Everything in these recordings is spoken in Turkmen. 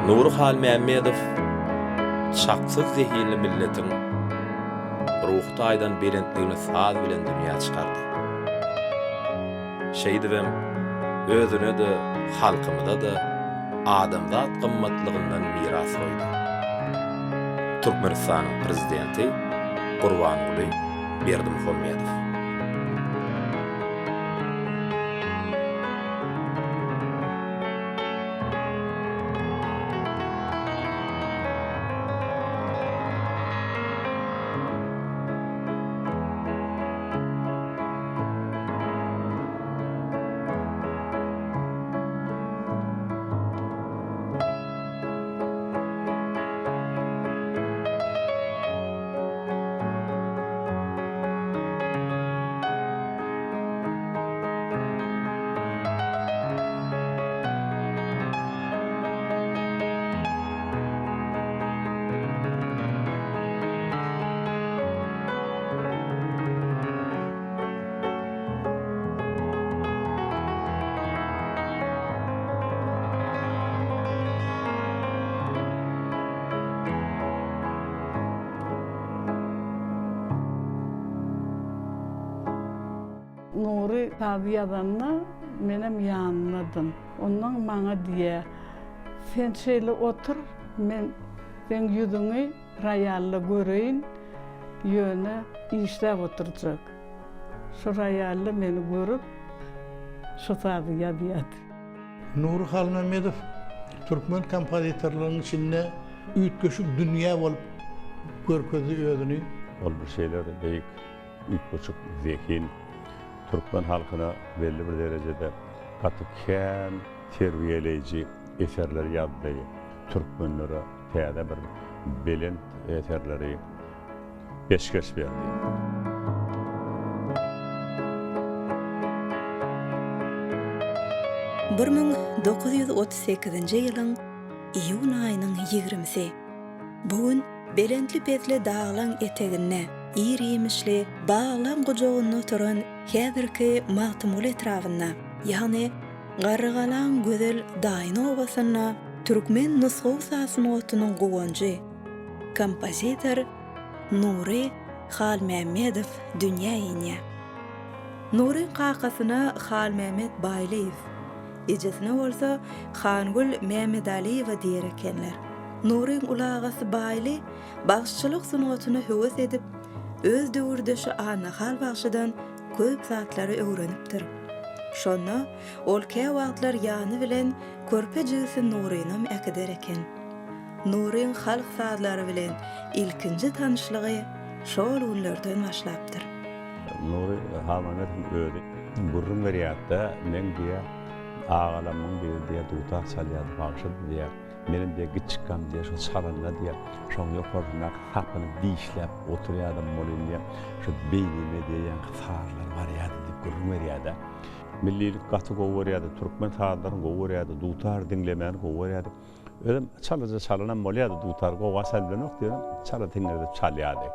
Nuri Hal Mehmedow çaksyz zehirli milletin ruhta aydan belentligini saz bilen dünýä çykardy. Şeýdibem özüne de halkymyza da adamzat gymmatlygyndan miras goýdy. Türkmenistanyň prezidenti Gurbanuly Berdimuhammedow. Nuri tabiyadanna menem ýanladım. Ondan maňa diýe, sen şeýle otur, sen ýüzüňi raýalla göreýin, ýöne işläp oturjak. Şu raýalla meni görüp, şu tabiýa diýdi. Nuri Hal Mehmedow Türkmen kompozitorlarynyň içinde üýtgeşik dünýä bolup görkezdi özüni. Ol bir şeyler beýik, üýtgeşik zekin, Türkmen halkyna belli bir derecede gatyken terbiýeleýiji eserler ýazdy. Türkmenlere täze bir belent eserleri peşkeş berdi. Bir 1938-nji ýylyň iýun aýynyň 20-si. Bugün belentli pedle dağlaň etegine irimişli bağlam gojogyny oturan häzirki Magtymul etrawyna, ýagny garrygalan gözel Daýyn obasyna türkmen nusgaw sasmagynyň gowanjy kompozitor Nuri Hal Mehmedow dünýä ýene. Nuri qaqasyna Hal Mehmet Baýlyýew, ejesine bolsa Hangul Mehmedaliýewa diýer ekenler. Nuriň ulagasy Baýly başçylyk sunatyny höwes edip, öz döwürdeşi ana hal bagşydan köp zatlary öwrenipdir. Şonda ol kä wagtlar ýany bilen körpe jygy Nurynam äkider eken. Nuryn halk sazlary bilen ilkinji tanışlygy şol günlerden başlapdyr. Nuri Hal Mehmedow öýdi. Burrun berýärde men diýe ağalamyň bir diýe dutar çalýar bagşydy diýe. Menin diýe giçikam diýe şu çalanla diýe şoň ýokarlyna sapyny diýişläp oturýardym bolýan şu beýnime diýen sazlar barýady diýip gurrun berýärde. Millilik gaty gowy Türkmen sazlaryny gowy berýärdi, dutar dinlemän gowy berýärdi. Özüm çalaja çalanan bolýardy dutar gowy asal bilen ok diýen çala dinlerip çalýardy.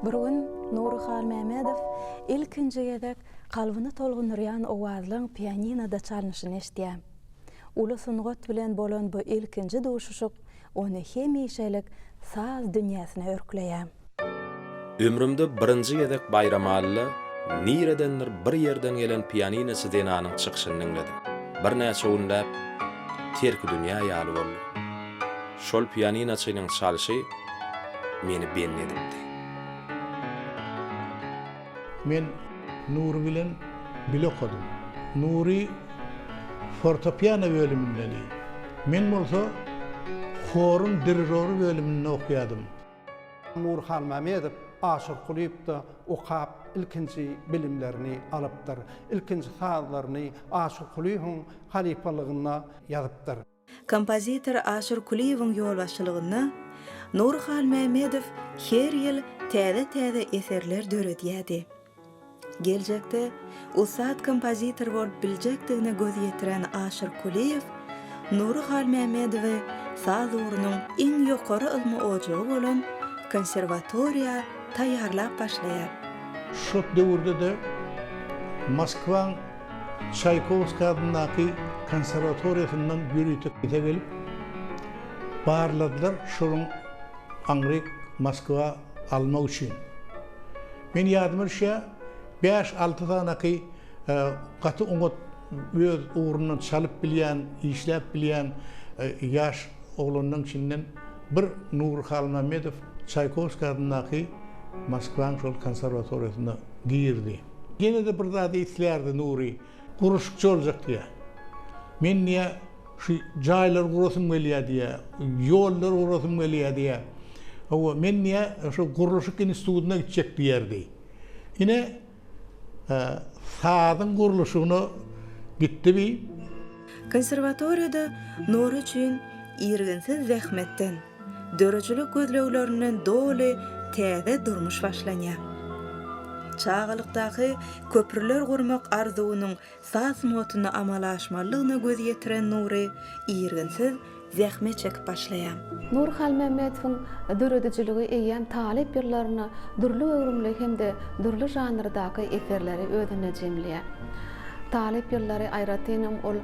Bir gün Nuri Hal Mehmedow ilkinji gezek kalbyny tolgunuryan owazlaň pianinoda çalynyşyny eşdýär. Uly sungat bilen bolan bu ilkinji duşuşyk ony hemişelik saz dünýäsine örkleýär. Ömrümde birinji gezek bayramaly niredendir bir ýerden gelen pianino sidenanyň çykyşyny dinledim. Bir näçe günläp terki dünýä ýaly boldy. Şol pianino çynyň çalyşy meni benledipdi. Men Nuri bilen bile okudum. Nuri fortepiano bölümünden. Men bolsa horun dirigörü bölümünde okuýardym. Nuri Hal Mehmedow Aşyk Kuliýewde okap ilkinji bilimlerini alypdyr. İlkinji sazlaryny Aşyk Kuliýewiň halifalygyna ýazypdyr. Kompozitor Aşyk Kuliýewiň ýolbaşçylygyna Nuri Hal Mehmedow her ýyl täze eserler döredýärdi. Geljekde usat kompozitor bolup biljekdigine göz ýetiren Aşyk Kuliýew Nuri Halmamedova saz uğrunun iň ýokary ylmy ojagy bolan konservatoriýa taýýarlap başlaýar. Şu döwürde de Moskwaň Çaykovski adyndaky konservatoriýasyndan ýürütip gide gelip barladylar şonuň aňry Moskwa almak üçin. Men ýadymyşa 5-6 tanaky gaty oňat öz uğrundan çalıp bilýän, işläp bilýän ýaş oglanyň içinden bir Nur Halmamedov Çaykovski adyndaky Moskwaň şol konservatoriýasyna girdi. Gene de bir zat islerdi Nuri, guruşukçu olacak diye. Men niye şu jaýlar gurasym gelýär diye, ýollar gurasym gelýär diye. Ama men niye şu guruluşuk institutuna gidecek diýerdi. Yine sadyň guruluşuny gitti bi. Konservatoriýada Nur üçin irgensiz zähmetden, dörejilik gözleglerinden doly täze durmuş başlanýar. Çağalykdaky köprüler gurmak arzuwynyň saz motuny amala aşmalygyna göz ýetiren Nury irgensiz zähmet çekip başlaýar. Nur Halmamedowyň döredijiligi eýän talip ýyllaryna durly öwrümli hemde durly janrdaky eserleri özüne jemleýär. Talip ýyllary aýratynam ol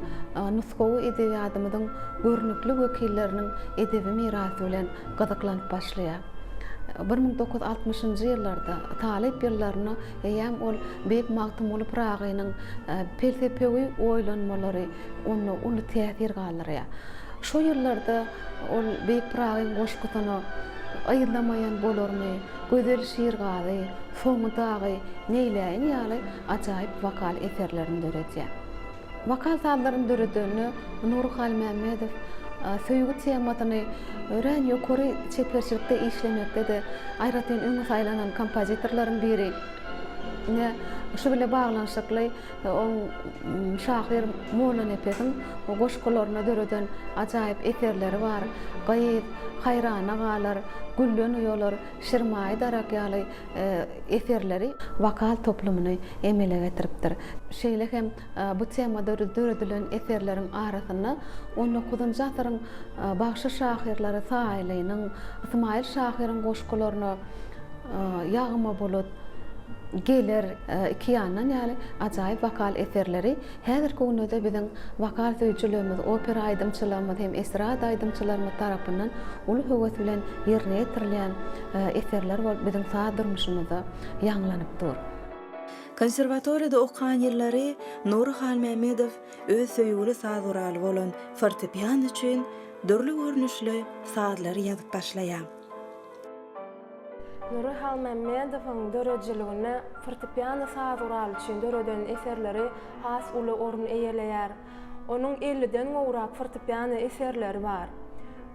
nuskowy edebiýatymyň görnükli wekilleriniň edebi mirasy bilen gyzyklanyp başlaýar. 1960-njy ýyllarda talip ýyllaryna eýän ol Bek Magtymul Pragynyň felsepewi oýlanmalary onu täsir galdyrýar. Şo ýyllarda ol Bek Pragyň goşgutyny aýylamaýan bolarmy, gözel şiir gazy, soňdagy neýläýin ýaly ajaýyp vokal eserlerini döredýär. Vokal sazlaryny döredýäni Nur Halmamedow söýgü tematyny ören ýokary çeperçilikde işlemekde de aýratyn öňe saýlanan kompozitorlaryň biri. Ne şu bile bağlanşykly şahyr Molla Nepesiň o goşgularyna döreden ajaýyp eserleri bar. Gaýet, haýrana galar, güllen ýolar, şirmaý darak ýaly eserleri vokal toplumyny emele getiripdir. Şeýle hem bu temada döredilen eserleriň arasyna 19-njy asyryň başy şahyrlary Saýlynyň, Ismail Şahyryň goşgularyna ýagyma bolat gelir iki ýandan ýaly ajaýyp vokal eserleri häzirki günde biziň vokal söýçülerimiz, opera aýdymçylygymyz hem estrada aýdymçylarymyz tarapyndan uly höwes bilen ýerine ýetirilýän eserler bolup biziň saz durmuşymyzda ýanglanypdyr. Konservatoriýada okuyan ýyllary Nur Halmamedow öz söýgüli saz uraly bolan fortepian üçin dörli görnüşli sazlar ýazyp başlaýar. Nur Halmamedowyň dörejiligine fortepiano saz uraly üçin döreden eserleri has uly orun eýeleýär. Onuň 50den gowrak fortepiano eserleri bar.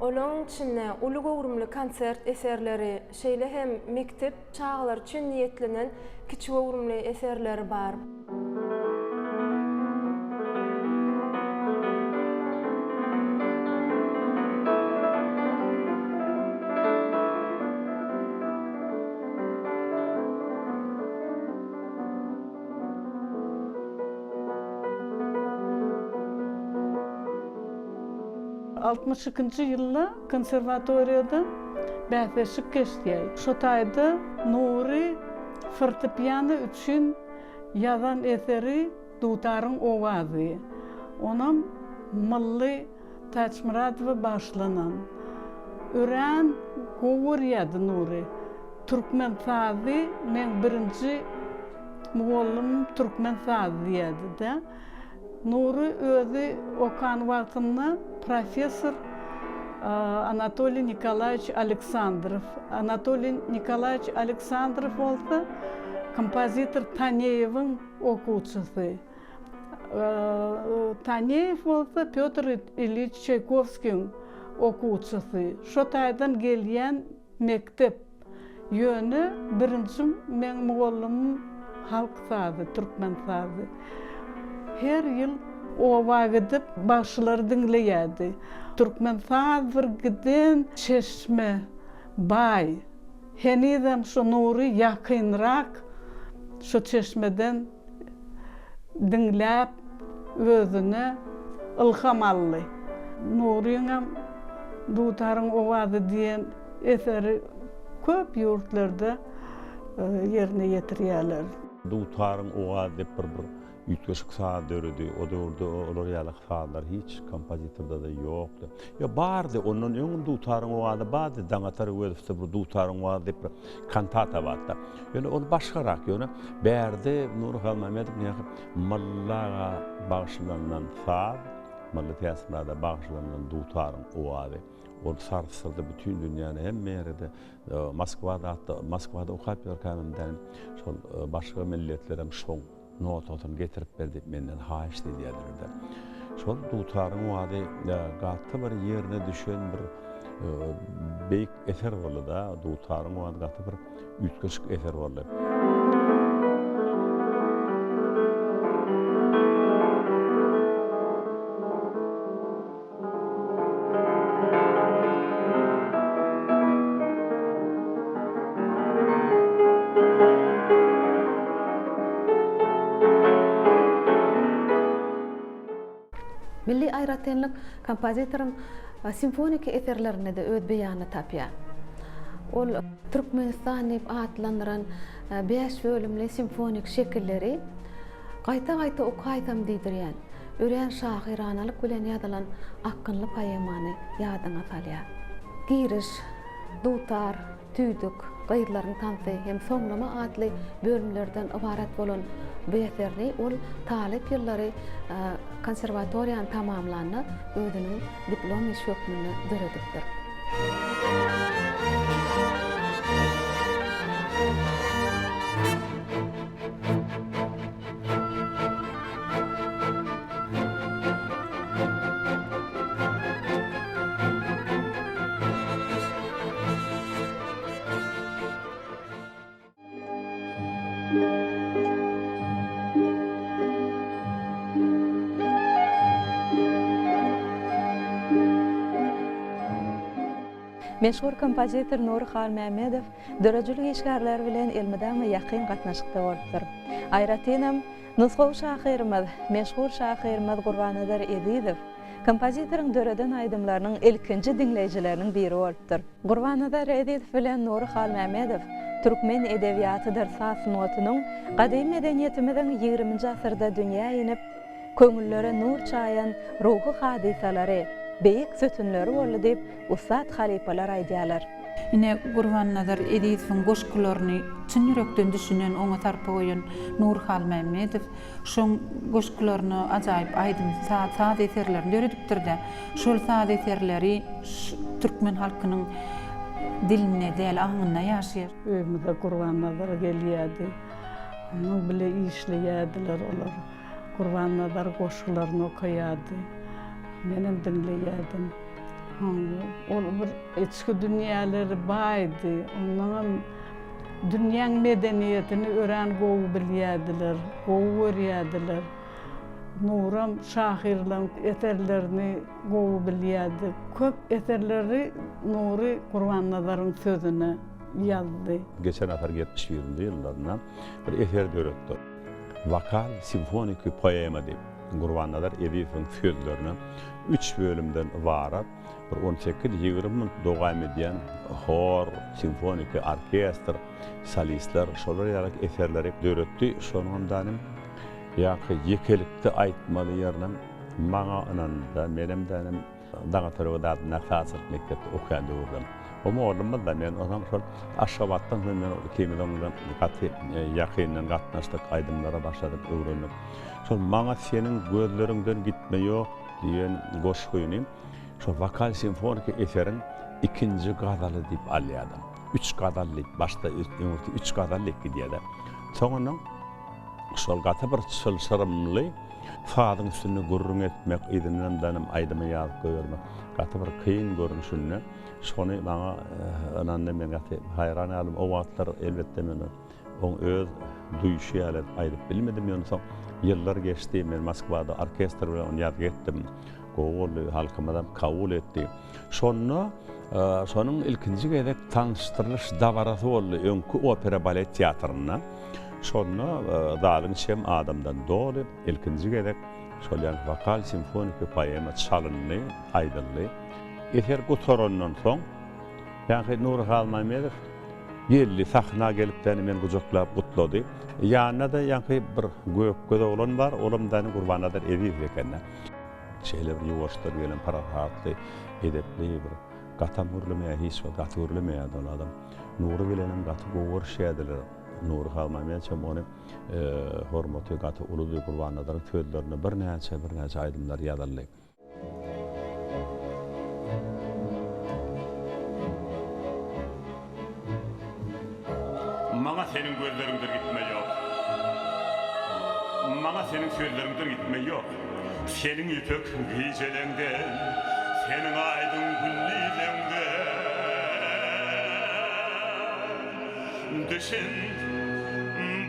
Olaryň içinde uly gowrumly konsert eserleri, şeýle hem mektep çağlar üçin niýetlenen kiçik gowrumly eserleri bar. Altmışykinji ýylda konservatoriýada bähseşik geçdiýär. Şo taýda Nury fortepiano üçin ýazan eseri Dutaryň owazy. Onam Milli Taçmuradowa başlanan. Ören gowurýady Nury. Türkmen sazy, men birinji mugallim Türkmen sazy diýdi-de. Nury özü okan wagtynda professor Anatoliy Nikolaýevич Aleksandrov. Anatoliy Nikolaýevich Aleksandrov bolsa kompozitor Taneýewiň okuwçysy. Taneýew bolsa Pyotr Ilyich Çaykovskiň okuwçysy. Şo taýdan gelýän mektep ýöne birinji men mugallim halk sazy, türkmen sazy. Her ýyl owa gidip başlary dinleýärdi. Türkmen saz giden Çeşme, Bay. Henidem şu Nury ýakynrak şu Çeşmeden dinläp özüne ilham aldy. Nuri'nin Dutar'ın ovadı diyen eseri köp yurtlarda yerine getiriyorlar. Dutar'ın ovadı dep bir ütkeşik saat dörüdü. O dörde olar ýaly saatlar hiç kompozitorda da ýokdy. Ya bardy onun öňün Dutar'ın ovadı bardy. Daňatar öwedipde bir Dutar'ın ovadı dep bir kantata bardy. Ýöne ol başgarak ýöne bärde Nurhan Mehmetov näme mallaga bagşylanan saat, malla teatrlarda bagşylanan Dutar'ın ovadı. O sarsıldı bütün dünýäni hemme ýerde. Moskwada okap ýörkämden şol başga milletlerem şoň nototun getirip berdi menden haýyş diýerlerdi. Şol Dutar'ın wady gatty bir ýerine düşen bir beýik eser boldy da. Dutar'ın wady gatty bir ütkeşik eser boldy. Milli aýratynlyk kompozitorun simfonik eserlerine de öz beýany tapýar. Ol Türkmenistan diýip atlandyran 5 bölümli simfonik şekilleri gaýta-gaýta okaýsam diýdirýän. Ören şahyranalyk bilen ýazylan akynly poemany ýadyna salýar. Giriş, Dutar, Tüýdük, gaýrlaryň tansy hem soňlama adly bölümlerden ibaret bolan bu eserni ol talip ýyllary konservatoriýany tamamlanyp özüniň diplom şökmüni döredipdir. Meşhur kompozitor Nurhan Mehmetov dörejülik işgärleri bilen elmiden we ýakyn gatnaşykda bolupdyr. Aýratynam nusgaw şahyrymyz, meşhur şahyrymyz Gurbanazar Edizow kompozitorun döreden aýdymlarynyň ilkinji dinleýijileriniň biri bolupdyr. Gurbanazar Edizow bilen Nurhan Mehmetov türkmen edebiýaty dersas notunyň gadymy medeniýetimiziň 20-nji asyrda dünýä inip köňüllere nur çaýan ruhy hadisalary beýik sötünleri boldy diýip Ustad halipalar aýdýarlar. Ine Gurbanazar Edizowyň goşgularyny çyn ýürekden düşünen oňa tarpa goýan Nurhan Mehmetov şoň goşgularyny ajaýyp aýdym saat eserlerini döredipdir-de. Şol saat eserleri türkmen halkynyň diline däl aňyna ýaşaýar. Öýümde Gurbanazar gelýärdi. Onu bile işleýärdiler olar. Gurbanazar goşgularyny okaýardy. Menem dinleýärdim. Ol bir içki dünýäleri baýdy. Ondan dünýäň medeniýetini ören gowy bilýärdiler, gowy görýärdiler. Nuram şahyrlaryň eserlerini gowy bilýärdi. Köp eserleri Nuri Gurbannazaryň sözüne ýazdy. Geçen afar 71-nji ýyllaryndan bir eser döretdi. Vokal simfonik poema diýip Gurbanazar Edizowyň sözlerini 3 bölümden ibaret bir 18-20 minut dowam edýän hor, simfonik orkestr, solistler şolar ýaly eserleri döretdi. Şonundan ýa-ki ýekelikde aýtmaly ýerden maňa ananda menem danym daňa tarapda nafasat mekdepde okaýan döwürden. O moğolumda da men onam şol aşabatdan men kemeden gaty ýakyndan gatnaşdyk, aýdymlara başladyk öwrenip. Şol maňa seniň gözleriňden gitmeýok diýen goşguýuny şol vokal simfonik eseriň ikinji gadaly diýip alýardy. 3 gadallyk başda 3 gadallyk diýýär. Soňra şol gaty bir çylşyrymly fadyň üstüne gurrun etmek, idinden danym aýdyma ýazyp goýarmak. Gaty bir kıyın görünüşünde şonu maňa ananda men gaty haýran alym. O wagtlar elbetde men oň öz duýuşy ýaly aýdyp bilmedim ýöne soň ýyllar geçdi. Men Moskwada orkestr bilen ýazyp etdim. Gowy halkymyzam kabul etdi. Şonuň ilkinji gezek tanıştyrlyş dabarasy boldy öňkü opera balet teatryna. Şonu dalyň şem adamdan doly ilkinji gezek şol ýa vokal simfonik poema çalyndy, aýdyldy. Eter gutorondan soň ýa-ni Nur Halmamedow geldi sahna gelipden men gujaklap gutlady. Ýanyna da ýa-ni bir gökgöz oglan bar, olamdan Gurbanaдар Ediýew ekenne. Şeýle bir ýuwaşdyr gelen parahatly, edepli bir gata murlamaýa hiç we gata urlamaýa adam. Nuru bilenem gata gowur şeýdiler. Nur Halmamedow ony hormaty gata uludy Gurbanaдар töýlerini bir näçe aýdymlar ýadally. Maňa senin gözleriňden gitme ýok. Maňa senin sözleriňden gitme ýok. Senin ýütük gijelengden, senin aýdyň güllilengden. Düşün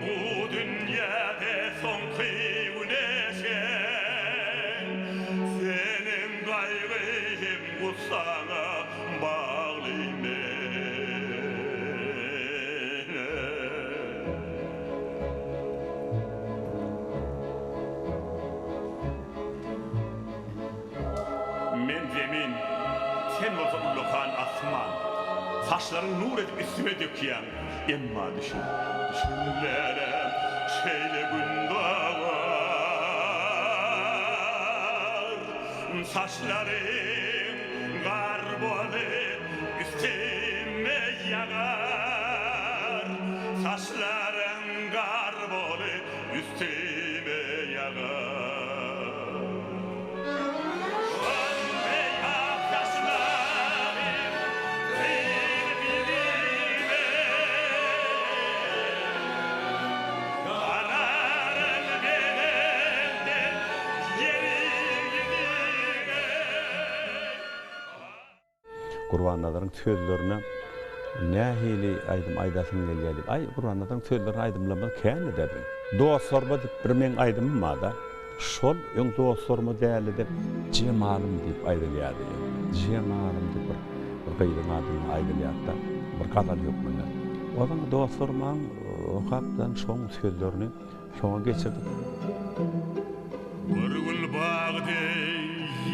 bu dünýäde soňky güneşen, senin gaýrym gussaňa baglymy. Sen olsa ullukan asman, saçların nur edip üstüme döküyen, emma düşünlerem şeyle gündoğar. Saçların garbolu üstüme yağar, saçların garbolu üstüme yağar. Gurbannadaryň sözlerine nähili aýdym aýdasyn gelýär. Ay Gurbannadaryň sözlerini aýdymlamak kän edebin. Dostlarma dip bir men aýdymma da, şol öň dostlarma däli dip jemalym dip aýdylýardy. Jemalym dip bir gaýdy adyny aýdylýarda, bir kadar ýokmanda. Odan dostlarma okapdan şoň sözlerini şoňa geçirdik. Bir gül bagdy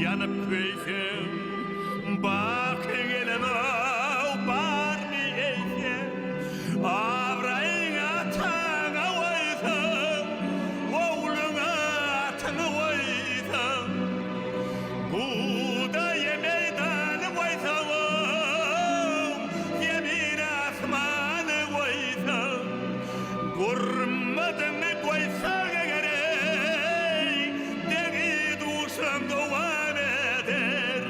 ýanyp köýsem, bak gelen bar mi eysen, abrayına tağa vaysam, oğluna tağa vaysam, buğda yemeydanı vaysam, yemin asmanı vaysam, gurmadını koysa gerek, deni duşam doğan eder.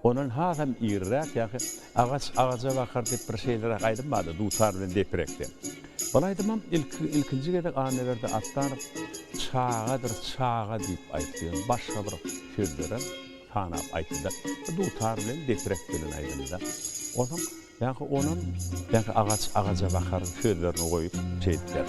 Onun hazam irrak ýa-ni agaça bakar dip bir şeýlere aýdymady, dutar bilen deprekde. Bana aýdymam ilkinji gedek anelerde atlanyp çağa dip aýtdy. Başga bir sözlere tanap aýtdy. Dutar bilen deprek bilen aýdymda. Onuň ýa-ni onun agaça bakar sözlerini goýup çeýdiler.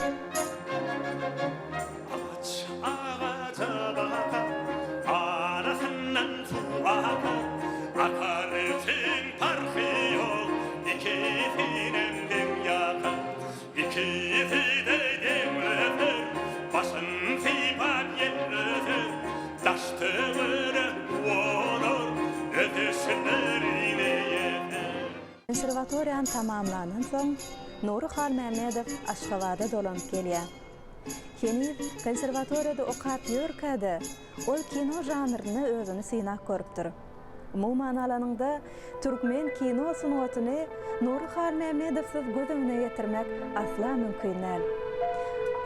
Konservatoriýany tamamlanan soň Nuri Halmamedow Aşgabatda dolanyp gelýär. Henüz konservatoriýada okap ýörkäde ol kino janryny özüni synak görüpdir. Umuman alanynda türkmen kino sunatyny Nuri Halmamedowsyz gözüne ýetirmek asla mümkin näl.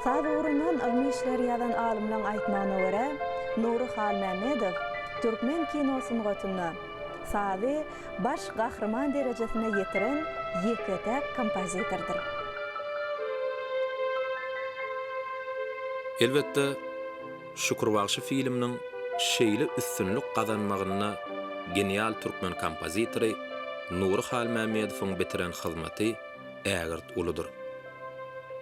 Saz ugrundan ilmi işler ýazan alymlaryň aýtmagyna görä, Nuri Halmamedow türkmen kino sunatyny sazy baş gahrman derejesine ýetiren ýekete kompozitordur. Elbetde Şükürbaşy filminiň şeýle üstünlük gazanmagyna genial türkmen kompozitory Nuri Halmamedowyň bitiren hyzmaty ägirt uludur.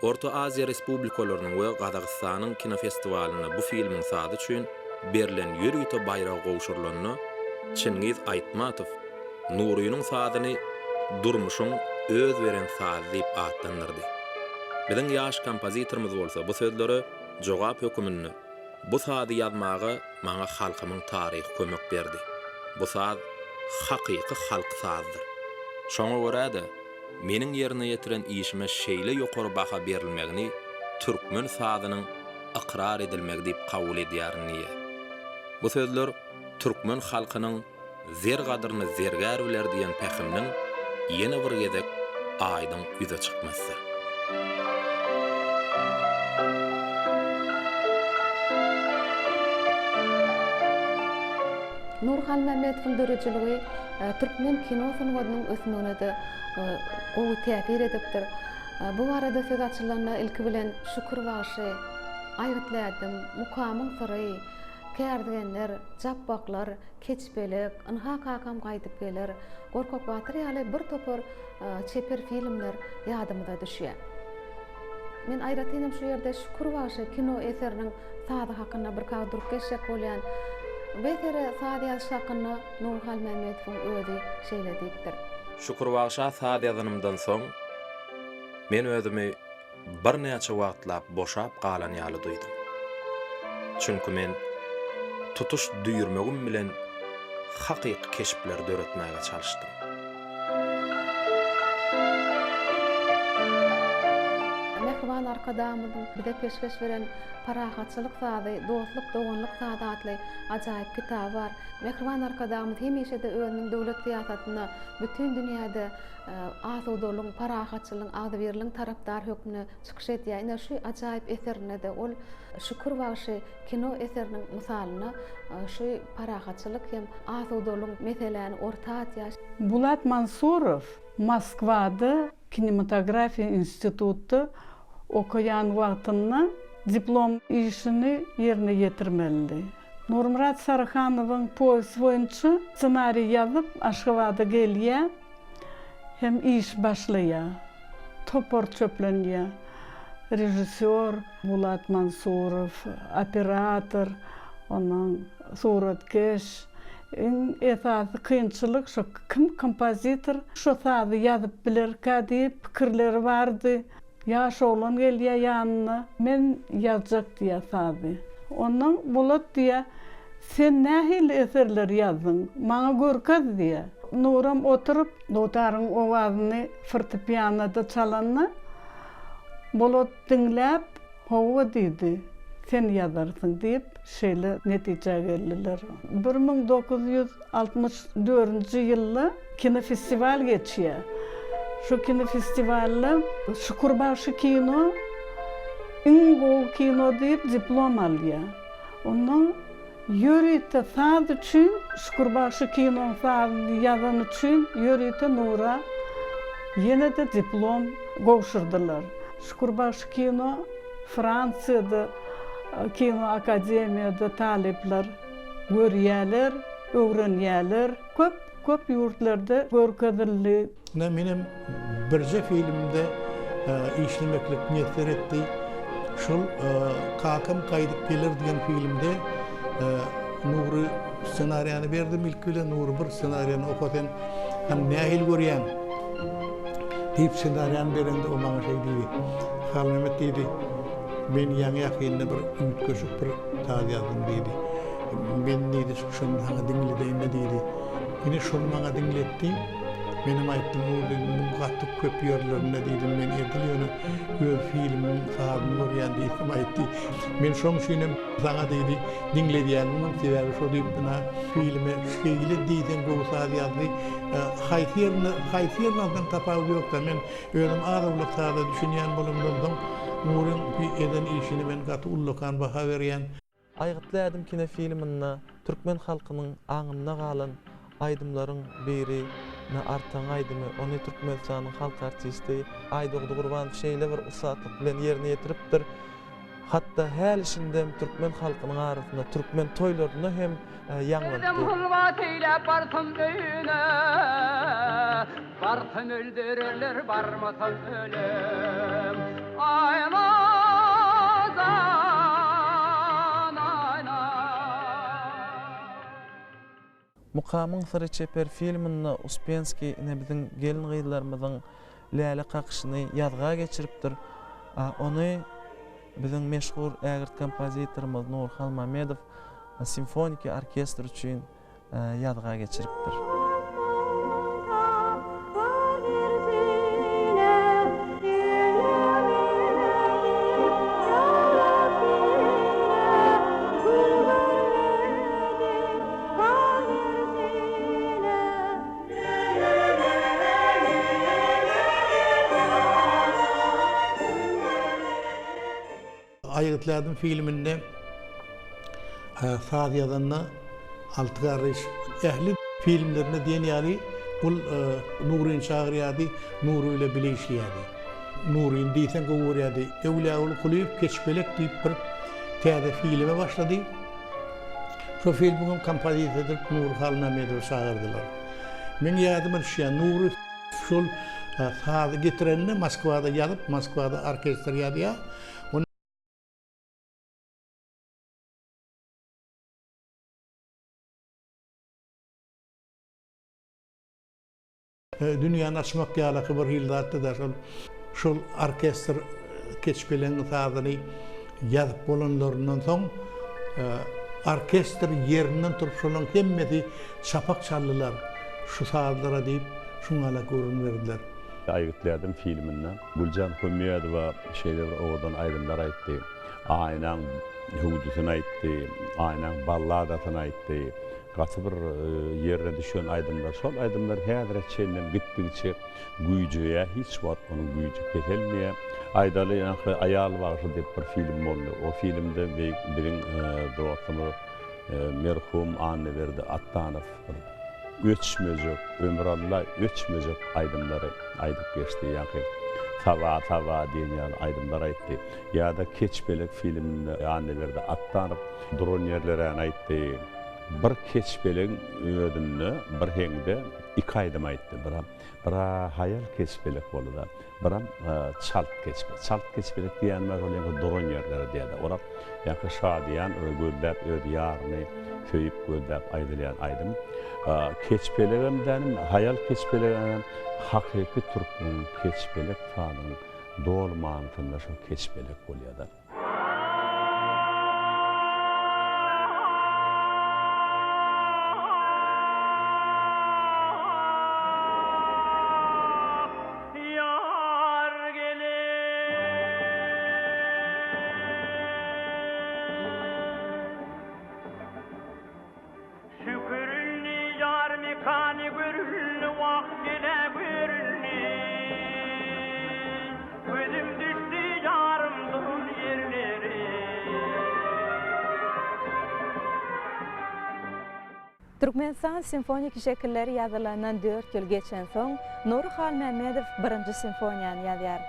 Orta Aziýa respublikalarynyň we Gazagystanyň kinofestiwalyna bu filmiň sady üçin berilen ýürüýte baýragy gowşurulanyny Çingiz Aýtmatow Nurynyň sadyny durmuşyň öz veren saz diýip atlanyrdy. Biziň ýaş kompozitorymyz bolsa bu sözleri jogap hökümünü bu sazy ýazmagy maňa halkymyň taryhy kömek berdi. Bu saz hakyky halk sazydyr. Şoňa görä-de meniň ýerine ýetiren işime şeýle ýokary baha berilmegini türkmen sazynyň aqrar edilmegi diýip kabul edýärni. Bu sözler türkmen halkynyň zer gadyryny zergär biler diýen pähimniň ýene bir gezek aýdyň ýüze çykmasy. Nurhal Mehmetowyň dörejiligi türkmen kino sanwatynyň ösmegine de gowy täsir edipdir. Bu arada söz açylanyna ilki bilen şükür bagy, aýytladım, mukamyň syry, kärdigenler, jabbaklar, keçbelek, ynha kakam gaýdyp geler, Gorkok Batyr ýaly bir topar çeper filmler ýadymda düşýär. Men aýratynam şu ýerde şükür bagy kino eseriniň sady hakynda bir kadr geçek bolýan betere sady ýazyş hakynda Nurhal Mehmetowyň özi şeýledikdir. Şükür bagşa sady ýazanymdan soň men özümi bir näçe wagtlap boşap galan ýaly duýdum. Çünki men tutuş düýürmegim bilen hakyky keşipler döretmäge çalışdym. Mehriban arkadamyň bize peşkeş beren parahatçylyk sady, dostluk, doganlyk sady adly ajaýyp kitap bar. Mehriban arkadamyň hemişe de özüniň döwlet siýasatyna bütün dünýäde azudolyň, parahatçylyň, agdybirligiň tarapdar hökmüne çykyş edýär. Ine şu ajaýyp eserine de ol şükür bagy kino eseriniň misalyna şu parahatçylyk hem azudolyň meselelerini orta atýar. Bulat Mansurov Moskvada kinematografiya institutu okuyan wagtynda diplom işini yerine getirmeli. Nurmurat Sarıhanowyň poýsy boýunça ssenariy ýazyp Aşgabatda gelýär. Hem iş başlaýar. Topor çöplenýär. Rejissor Bulat Mansurov, operator, onuň suratkeş. Esasy kynçylyk şu kim kompozitor şu sady ýazyp bilerkä diýip pikirleri bardy. Ýaş oglan gelýär ýanyna. Men ýazjak diýär sady. Onuň Bulat diýär, sen nähil eserler ýazdyň? Maňa görkäz diýär. Nuram oturup notaryň owazyny fortepianoda çalanna Bulat dinläp, "Howa" diýdi. Sen ýazarsyň diýip şeýle netije geldiler. 1964-nji ýylda kino festival geçýär. Şu kino festivalda Şükür bagy kino gowy kino diýip diplom alýar. Onuň ýörite saz üçin Şükür bagy kino sazy ýazan üçin ýörite Nura ýene de diplom gowşurdylar. Şükür bagy kino Fransiýada kino akademiyada talepler görýärler, öwrenýärler. Köp ýurtlarda görkezildi. Menim birje filmde işlemeklik niyetler etdi. Şol kakam gaýdyp gelir diýen filmde Nuri senariýany berdim ilkile. Nuri bir senariýany okadan hem nähil görýän diýip senariýany berende o maňa şey diýdi. Hal Mehmet diýdi. Men ýaňy ýakynda bir ümit köşüp bir taýy ýazdym diýdi. Men diýdi şonu haňa diňledeýin diýdi. Ine şonu maňa diňletdi. Benim aýtdym, bu gatty köp ýerlerinde diýdim, men edilýäni göz filmim sahabyny görýän diýdim aýtdy. Men şoň şeýle saňa diýdi, diňledýänim sebäbi şo diýip buna filme şeýle diýden gowy sahaby ýazdy. Haýsyrlardan tapawy ýokda men özüm arawlyk sahada düşünýän bolamdan Nurun bir eden işini men gatı ullukan baha berýän. Aýgytlaýdym kino filminde türkmen halkynyň aňynda galan aýdymlaryň biri ne artan aýdymy, ony Türkmenistanyň halk artisti Aýdogdy Gurbanov şeýle bir usatlyk bilen ýerine ýetiripdir. Hatda häl işinde türkmen halkynyň arasynda türkmen toýlaryna hem ýanglandy. Bartın öldürürler, barmasın ölüm. Mukamyň Syry çeper filminde Uspenski ne biziň gelin gyýlarymyzyň Lale kakışyny ýazga geçiripdir. Onu bizim meşhur ägirt kompozitorymyz Nurhan Mamedow simfonik orkestr üçin ýazga geçiripdir. Aygıtladım filminde Saad yazanına altı kardeş ehli filmlerine diyen yani ul Nurin Şahriyadi Nuru ile bileşiyadi. Nurin deysen kovuriyadi. Evliya ul kulüp keçbelek deyip bir tiyade filme başladı. Şu filmin kampanyasıdır Nurhan Mamedow çağırdılar. Men yadıma şey Nuru şol Saad'ı getirenine Moskva'da yalıp Moskva'da orkestr yadıya. Dünyanın açmak yalaky bir hildatda da şol orkestr keçbelen Saad'yny ýazyp bolanlarından soň orkestr ýerinden turup şolaryň hemmeti çapak çaldylar şu Saadlara diýip şuňala görün berdiler. Aygıtladım filminden Guljan Hömeydowa şeyler odan aýdymlar aýtdy. Aýnan hudusyny aýtdy, aýnan balladasyny aýtdy. Gaty bir ýerine düşen aýdymlar, şol aýdymlar häzir çenden gitdiňçe güýjüýe hiç wagt onuň güýjü ketelmeýär. Aýdaly ýa-ni aýal bagşy diýip bir film boldy. O filmde biriň dostumy merhum Anneberdi Attanow öçmejek, ömralla öçmejek aýdymlary aýdyp geçdi ýa-ni. Tava diýen aýdymlar aýtdy. Ýa-da Keçbelek filminde Anneberdi Attanow duran ýerlere aýtdy. Bir keçbeleň ödünni bir heňde 2 aýdym aýtdy. Bir hayal keçbelek boldy. Bir çalt keçbelek. Çalt keçbelek diýenler ol duran ýerlere diýdi. Olar ýa-ni şadyan göldäp öd ýaryny köýüp göldäp aýdylýan aýdym. Keçbelegimden hayal keçbelegim hakyky türkmen keçbelek taýyny dolmanyny şu keçbelek bolýar. Türkmenistan simfonik şekilleri ýazylanan 4 ýyl geçen soň Nurhan Mamedow 1-nji simfoniýany ýazýar.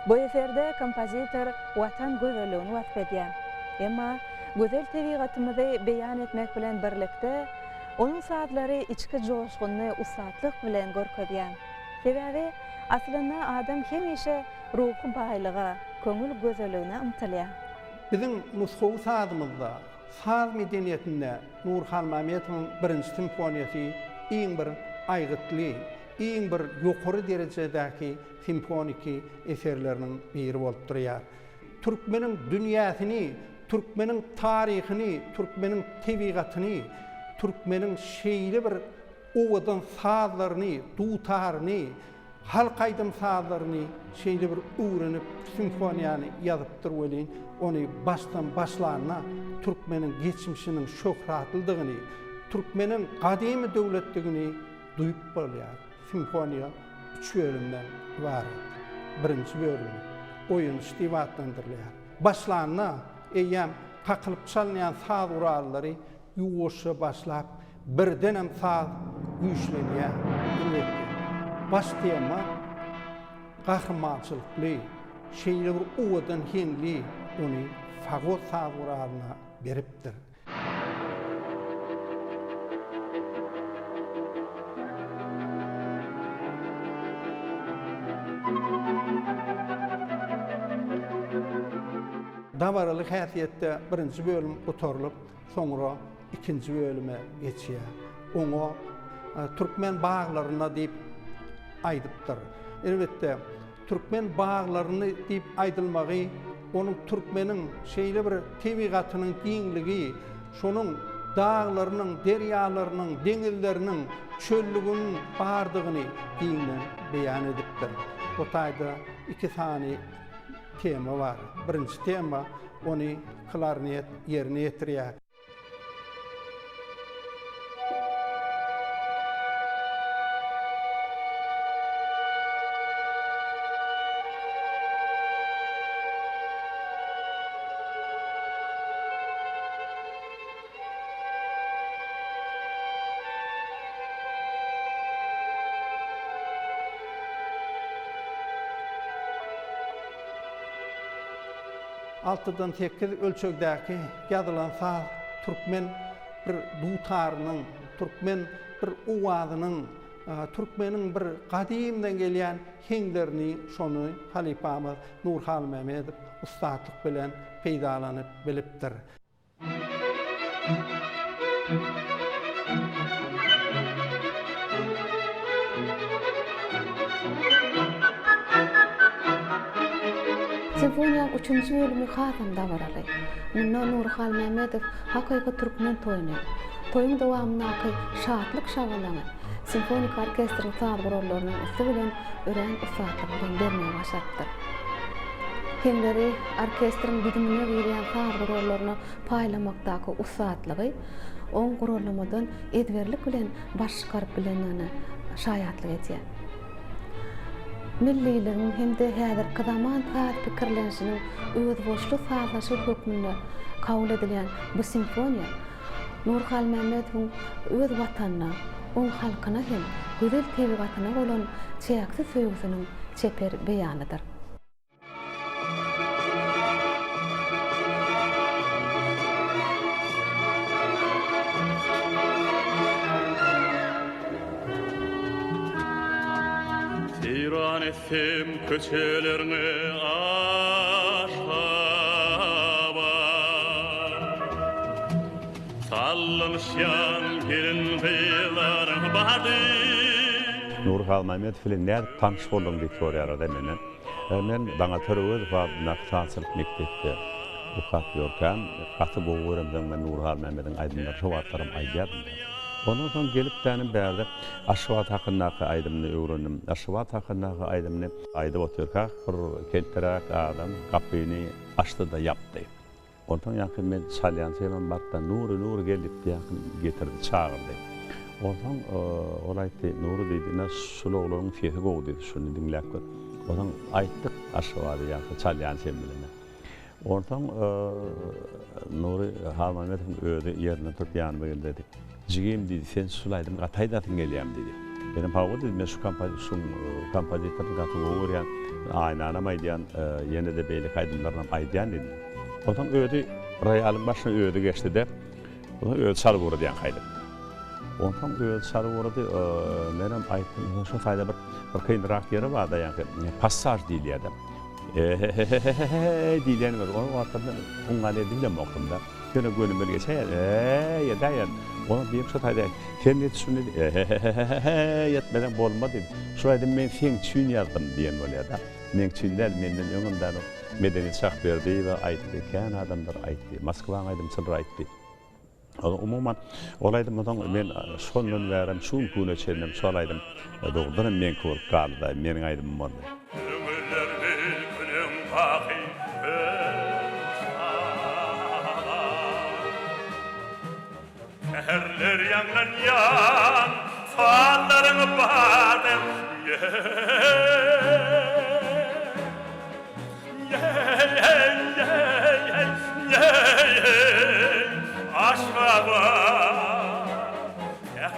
Bu eserde kompozitor watan gözelligini wasf edýär. Emma gözel tebigatymyzy beýan etmek bilen birlikde onuň satlary içki joşguny usatlyk bilen görkezýär. Sebäbi aslynda adam hemişe ruhy baýlyga, köňül gözelligine ymtylýar. Bizim Moskow sadymyzda Saz medeniýetinde Nurhan Mamedowyň 1-nji simfoniýasy iň bir aýgytly, iň bir ýokary derejedäki simfonik eserleriniň biri bolup durýar. Türkmeniň dünýäsini, Türkmeniň taryhyny, Türkmeniň tebigatyny, Türkmeniň şeýle bir owadan sazlaryny, dutaryny, halk aýdym sazlaryny şeýle bir öwrenip simfoniýany ýazypdyr welin. Onu baştan başlarına Türkmenin geçmişinin şöhratlydygyny, Türkmenin kadymy döwletligini duýup bolýar. Simfoniýa 3 bölümden ibaret. 1-nji bölüm oýun stiwatlandyrylýar. Başlarına eýem takylyp çalynýan saz urallary ýuwuşa başlap birdenem saz güýçlenýär. Baş tema gahrmançylykly, şeýle bir owadan henli onu fagot sazuralyna beripdir. Davaralyk häsiýetde 1-nji bölüm otarylyp, soňra 2-nji bölüme geçýär. Oňa türkmen baglaryna diýip aýdypdyr. elbette Türkmen bağlarını deyip aydılmağı, onun Türkmenin şeyle bir tebigatynyň giňligi, şonun dağlarının, deryalarının, deňizlerinin, çöllügünün bardygyny giňden beýan edipdir. Bu taýda iki sany tema var. Birinci tema onu klarnet yerine getirýär. Altıdan 8 ölçekdäki ýazylan saz Türkmen bir dutarynyň, Türkmen bir uwazynyň, Türkmenin bir gadimden gelýän heňlerini şonu halifamyz Nurhal Mehmedow ustatlyk bilen peýdalanyp bilipdir. Simfoniýanyň 3-nji bölümi hatamda baralay. Munda Nurhal Mehmedow hakyky türkmen toýuny. Toýuň dowamyndaky şadlyk şabalany simfonik orkestriň saz rollarynyň üstü bilen ören ustatlyk bilen bermeye başapdyr. Heňleri orkestriň bidimine berýän saz rollaryny paýlamakdaky ustatlygy oň gurulmadan edberlik bilen başgaryp bilenini şaýatlyk etýär. Milliliğin hem de häzirki zaman saz pikirlenişiniň özboşluk sazlaşy hökmünde kabul edilen bu simfoniýa Nurhal Mehmedowyň öz watanyna, oň halkyna hem güzel tebigatyna bolan çäksiz söýgüsiniň çeper beýanydyr. Tiran ettim köçelerini aşaba Sallanışyan gelin kıyıların badı Nurhal Mehmedow bilen näde tanış boldum diýip soraýarlar menden. Men baňa töröwüz we naksasylyk mekdepde ukat ýörkän, gaty boğuramdan men Nurhal Mehmedowyň aýdymlary şowatlarym aýdýardy. Ondan soň gelip tänim bärde Aşwat hakyndaky aýdymny öwrendim. Aşwat hakyndaky aýdymny aýdyp oturýar, bir keltirek adam kapyny açdy da ýapdy. Ondan ýa-da men salyan selam barda nur gelip ýakyn getirdi çağırdy. Ondan ol aýtdy, nur diýdi, "Näs şulaglaryň sesi gowy" diýdi, şunu dinläp gör. Ondan aýtdyk Aşwat ýa-da salyan selam bilen. Ondan Nuri Halmamet'in öýde ýerine turup ýanyma geldi. Jigim diýdi, "Sen sulaýdym, gataýdatyn gelýär" diýdi. Benim paýga diýdim, "Men şu kompozitörni gaty goýurýan, aýnanam aýdýan, ýene de beýlik aýdymlaryny aýdýan" diýdi. Ondan öýde roýalyň başyna öýde geçdi-de, ondan öýde çalyp urdy ýan-haýdy. Ondan öýde çalyp urdy, menem aýtdym, "Şu taýda bir kynrak ýeri bar-da, ýani passaj diýilýär." Diýlen bar, onu wagtda uňgaly diýlen okdumda. Şöyle gönüme geçer, ya dayan. Ona bir şu taýda, "Sen ne düşündi?" Yetmeden bolma dedim. Şu aýdym, "Men sen çün ýazdym" diýen bolýar-da. Men çünler menden öňümden medeniýet şak berdi we aýtdy, "Kän adamlar aýtdy, Moskwaň aýdym, çyl aýtdy." Umuman, olaýdym, men şondan bärim, şu güne çelnem, şol aýdym, "Dogdurym men köp galdy, meniň aýdym boldy." Herler yanlan yan, fallarını badem, aşkaba.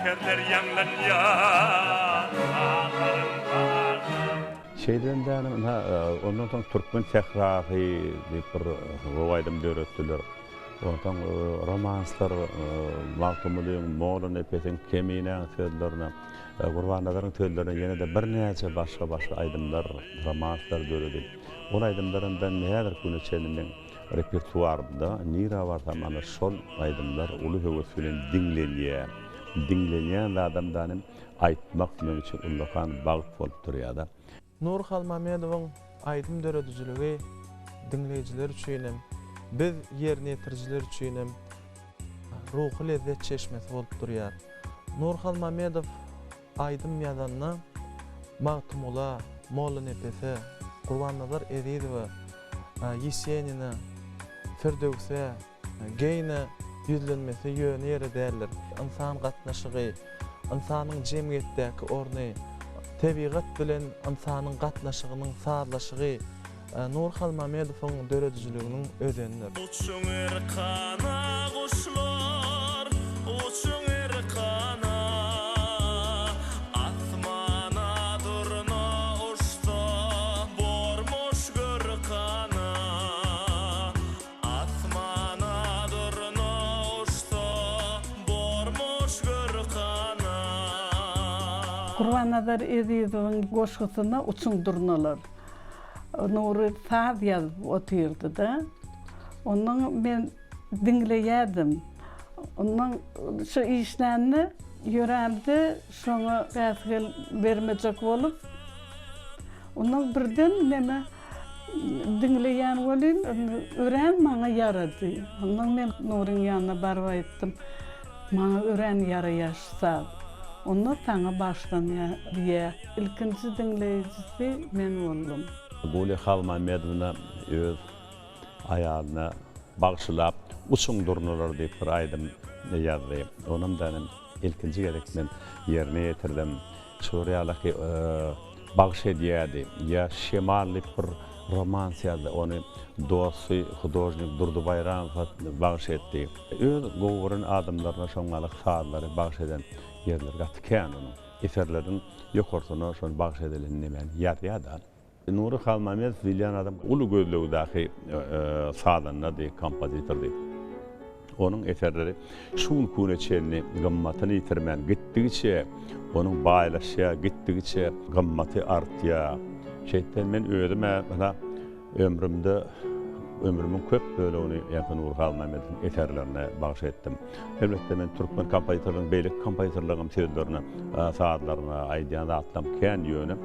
Herler yanlan yan, fallarını badem. Şeyden dänim, ondan soň türkmen tehrahy diýip bir gowaýdym döretdiler. Ondan romanslar, Maltumlyň, Moğolun epetiň Kemine söýlerini, Gurbanlaryň söýlerini ýene de bir näçe başga aýdymlar, romanslar döredip. Ol aýdymlaryndan näder güne çelmen repertuarda nira barda mana şol aýdymlar uly höwes bilen dinlenýär. Adamdanym aýtmak men üçin ullakan bagyt bolup durýar-da. Nur Halmamedowyň aýdym döredijiligi dinleýijiler üçinem, biz ýerine ýetirjiler üçinem ruhy lezzet çeşmesi bolup durýar. Nur Halmamedow aýdym ýazanna Magtumula, Molla Nepese, Gurbannalar Eridowa, Yesenina, Firdewse, Geyne ýüzlenmesi ýöne ýere däller. İnsan gatnaşygy, insanyň jemgyýetdäki orny, tebigat bilen insanyň gatnaşygynyň saadlaşygy Nur Halmamedowyň döredijliginiň özendir. Uçun erkana kuşlar, uçun erkana, asmana durna uçta, bormuş görkana, asmana durna uçta, bormuş görkana. Gurbannalar Eridowyň goşgusyna uçun durnalar. Nuri saat yazıp oturdu da. Onun ben dinleyedim. Onun şu işlerini yöreldi, şuna gazgel vermeyecek olup. Onun birden neme dinleyen olayım, öğren bana yaradı. Onun ben Nur'un yanına barba ettim. Bana öğren yarayaşsa. Onu sana baştan diye. İlkinci dinleyicisi ben oldum. Guli Halmamedowyna öz aýalyna bagşylap uçun durnalar diýip bir aýdym ýazdy. Onum da ilkinji gerek men ýerine ýetirdim. Şuriýalaky bagş edýärdi. Ya şemallik bir romans ýazdy. Onu dosty hudojnik Durdu Bayramow bagş etdi. Öz gowrun adamlaryna şoňalyk saadlary bagş eden ýerler gatykän onu. Eserleriň ýokarsyna şol bagş edilen men ýazýardy. Nur Halmamedow bilýän adam uly gözlegdäki saadanyna diýip kompozitordy. Onuň eserleri şuň küne çenli gymmatyny ýitirmän gitdigiçe, onuň baýlaşýa gitdigiçe gymmaty artýar. Şeýle men özüme bana ömrümün köp bölegini ýa-da Nur Halmamedowyň eserlerine bagş etdim. Elbetde men türkmen kompozitorlaryň beýlik kompozitorlaryň sözlerine, saatlaryna, aýdýan atlam kän ýöne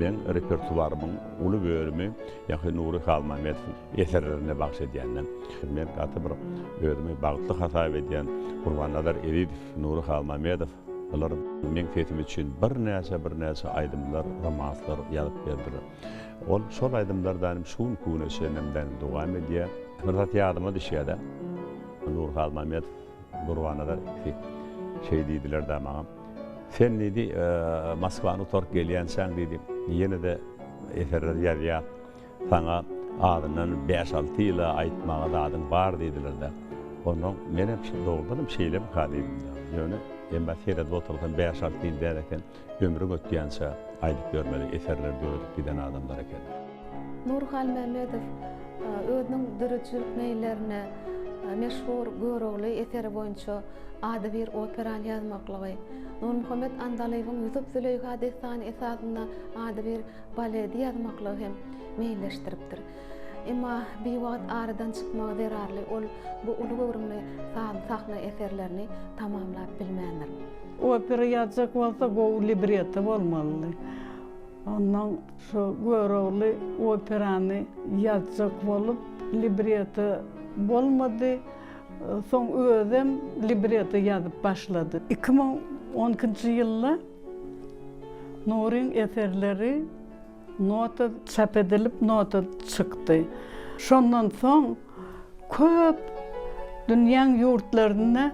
men repertuarymyň uly bölümi ýa-da Nur Halmamedowyň eserlerine bagş edýänden. Men gaty bir özüme bagtly hasap edýän Gurbannalar Eridow, Nur Halmamedow olar men fetim üçin bir näçe aýdymlar, romanslar ýazyp berdiler. Ol şol aýdymlardan şuň küne çenemden dowam edýär. Bir zat ýadyma düşýär. Nur Halmamedow Gurbannalar şey diýdiler da maňa. Sen diýdi Moskwany tork gelýänsäň diýdi. Ýene-de eserler ýazýar. Saňa adyndan 5-6 ýyla aýtmaga da adyň bar diýdiler da. Onuň men hep dogrudan şeýle kadydım. Ýöne embassiyada oturgan 5-6 ýyl derken ömrü ötýänse aýdyp görmeli eserler döredip giden adamlar eken. Nur Halmamedow özüniň dürüçülük meýillerine meşhur görogly eseri boýunça ady bir operan ýazmaklygy, Nur Muhammed Andalaýewiň Ýusuf Züleyha destany esasyna ady bir balet ýazmaklygy hem meýilleşdiripdir. Emma bir wagt aradan çykmak zerarly, ol bu uly görümli sahna eserlerini tamamlap bilmändir. Opera ýazjak bolsa gowy libreto bolmaly. Ondan şu görogly operany ýazjak bolup libreto bolmady. Soň özüm libreto ýazyp başlady. 2012-nji ýylda Nuryň eserleri nota çap edilip nota çykdy. Şondan soň köp dünýäň ýurtlaryna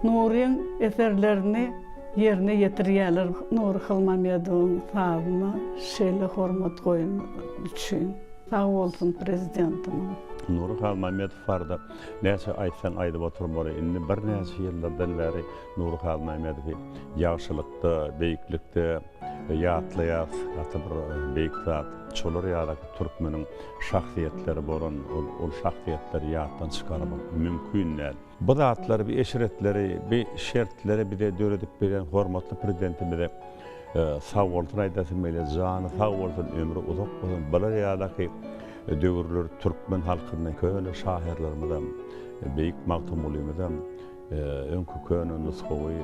Nuryň eserlerini yerine ýetirýärler. Nur Halmamedowyň sahabyna şeýle hormat goýan üçin. Sag bolsun prezidentim. Nur Halmamedow barda näçe aýtsaň aýdyp oturmaly. Indi bir näçe ýyllardan beri Nur Halmamedow ýagşylykda, beýiklikde ýatlaýar, hatta bir beýik zat çolar ýa-da türkmeniň şahsiýetleri bolan, ol şahsiýetleri ýatdan çykarmak mümkin näl. Bu zatlar bir eşretleri, bir şertleri bir de döredip beren hormatly prezidentimize sag bolsun aýdasym mele jany sag bolsun, ömrü uzak bolsun. Bular ýa-da döwürler türkmen halkynyň köýle şahirlerimizden, beýik Magtumulymyzdan önkü könen nusxawy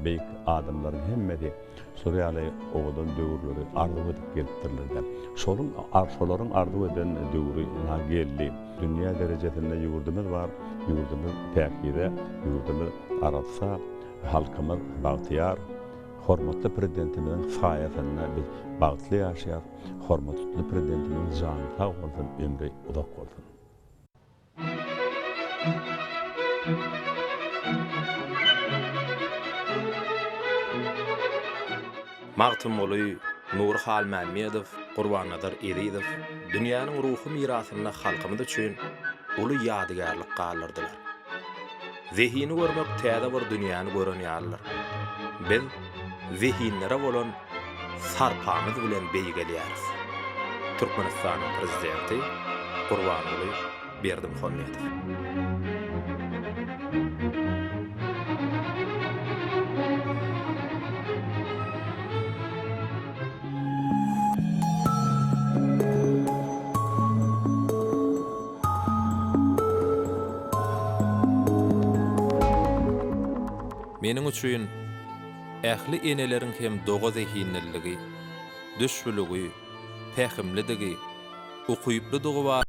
beýik adamlaryň hemmeti Suriyali owadan döwürleri ardyp edip gelipdirler. Şolaryň ardyp eden döwüri geldi. Dünýä derejesinde ýurdumyz bar, ýurdumyz täkide, ýurdumyz aratsa, halkymyz bagtyar, hormatly prezidentimiziň saýasyna biz bagtly ýaşaýar, hormatly prezidentimiz jany sag bolsun, ömri uzak bolsun. Magtymly Nurhal Mämmedow, Gurbannazar Edizow dünýäniň ruhy mirasyna halkymyz üçin uly ýadygarlyk galyrdylar. Zehini görmek täze bir dünýäni gören ýalylar. Biz zehinlere bolan sarpamyz bilen beýgelýäris. Türkmenistanyň prezidenti Gurbannazar Berdimuhammedow. Meniň üçin ähli eneleriň hem doga zehinliligi, düşbüligi, pähimlidigi, okuyuply dogy bar